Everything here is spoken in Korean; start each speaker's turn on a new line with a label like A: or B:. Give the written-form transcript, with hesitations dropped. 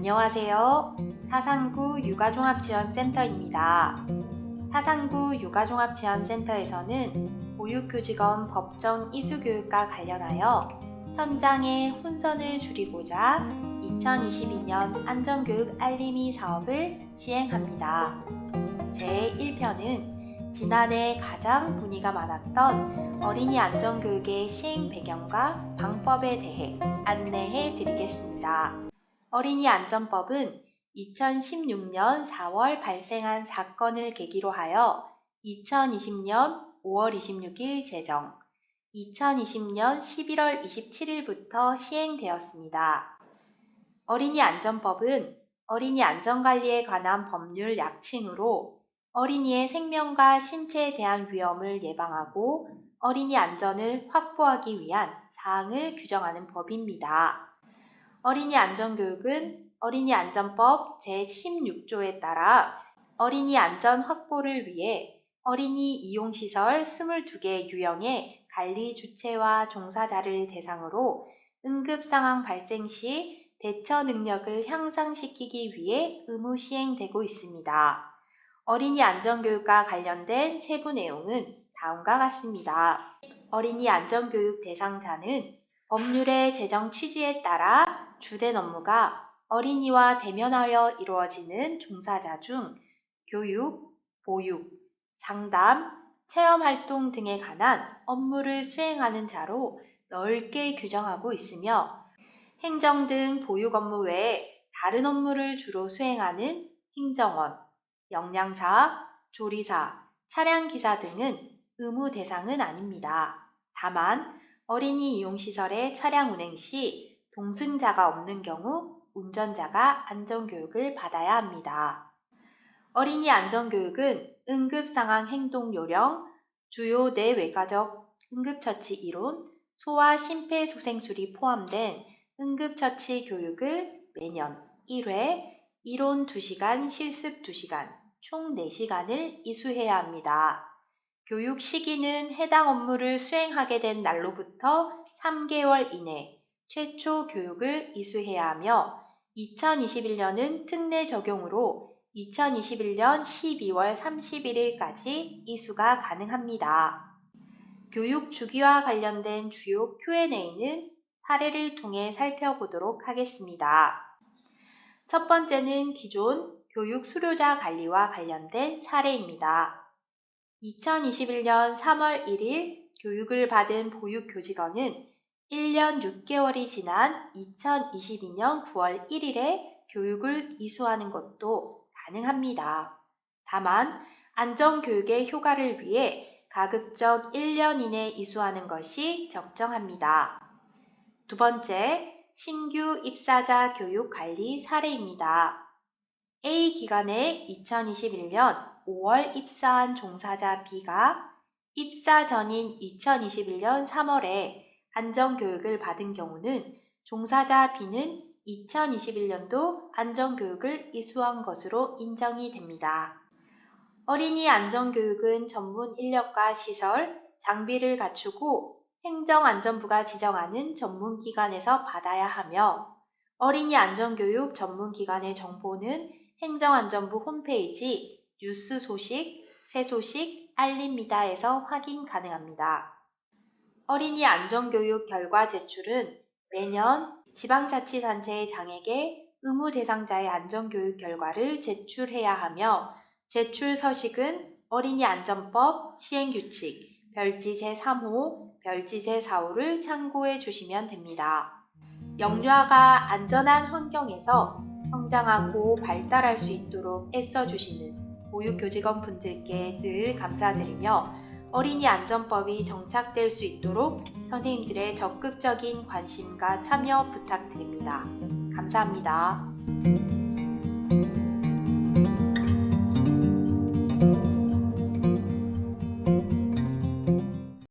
A: 안녕하세요. 사상구 육아종합지원센터입니다. 사상구 육아종합지원센터에서는 보육교직원 법정 이수교육과 관련하여 현장의 혼선을 줄이고자 2022년 안전교육 알림이 사업을 시행합니다. 제1편은 지난해 가장 문의가 많았던 어린이 안전교육의 시행 배경과 방법에 대해 안내해 드리겠습니다. 어린이 안전법은 2016년 4월 발생한 사건을 계기로 하여 2020년 5월 26일 제정, 2020년 11월 27일부터 시행되었습니다. 어린이 안전법은 어린이 안전관리에 관한 법률 약칭으로 어린이의 생명과 신체에 대한 위험을 예방하고 어린이 안전을 확보하기 위한 사항을 규정하는 법입니다. 어린이 안전교육은 어린이 안전법 제16조에 따라 어린이 안전 확보를 위해 어린이 이용시설 22개 유형의 관리 주체와 종사자를 대상으로 응급상황 발생 시 대처 능력을 향상시키기 위해 의무 시행되고 있습니다. 어린이 안전교육과 관련된 세부 내용은 다음과 같습니다. 어린이 안전교육 대상자는 법률의 제정 취지에 따라 주된 업무가 어린이와 대면하여 이루어지는 종사자 중 교육, 보육, 상담, 체험활동 등에 관한 업무를 수행하는 자로 넓게 규정하고 있으며 행정 등 보육 업무 외에 다른 업무를 주로 수행하는 행정원, 영양사, 조리사, 차량기사 등은 의무 대상은 아닙니다. 다만 어린이 이용시설의 차량 운행 시 동승자가 없는 경우 운전자가 안전교육을 받아야 합니다. 어린이 안전교육은 응급상황 행동요령, 주요 내외과적 응급처치 이론, 소아 심폐소생술이 포함된 응급처치 교육을 매년 1회, 이론 2시간, 실습 2시간, 총 4시간을 이수해야 합니다. 교육 시기는 해당 업무를 수행하게 된 날로부터 3개월 이내 최초 교육을 이수해야 하며 2021년은 특례 적용으로 2021년 12월 31일까지 이수가 가능합니다. 교육 주기와 관련된 주요 Q&A는 사례를 통해 살펴보도록 하겠습니다. 첫 번째는 기존 교육 수료자 관리와 관련된 사례입니다. 2021년 3월 1일 교육을 받은 보육교직원은 1년 6개월이 지난 2022년 9월 1일에 교육을 이수하는 것도 가능합니다. 다만 안전교육의 효과를 위해 가급적 1년 이내 이수하는 것이 적정합니다. 두 번째, 신규 입사자 교육 관리 사례입니다. A 기간에 2021년 5월 입사한 종사자 B가 입사 전인 2021년 3월에 안전교육을 받은 경우는 종사자 B는 2021년도 안전교육을 이수한 것으로 인정이 됩니다. 어린이 안전교육은 전문 인력과 시설, 장비를 갖추고 행정안전부가 지정하는 전문기관에서 받아야 하며 어린이 안전교육 전문기관의 정보는 행정안전부 홈페이지 뉴스 소식, 새 소식, 알림미다에서 확인 가능합니다. 어린이 안전교육 결과 제출은 매년 지방자치단체의 장에게 의무 대상자의 안전교육 결과를 제출해야 하며 제출 서식은 어린이 안전법 시행규칙 별지 제3호, 별지 제4호를 참고해 주시면 됩니다. 영유아가 안전한 환경에서 성장하고 발달할 수 있도록 애써주시는 보육교직원 분들께 늘 감사드리며 어린이 안전법이 정착될 수 있도록 선생님들의 적극적인 관심과 참여 부탁드립니다. 감사합니다.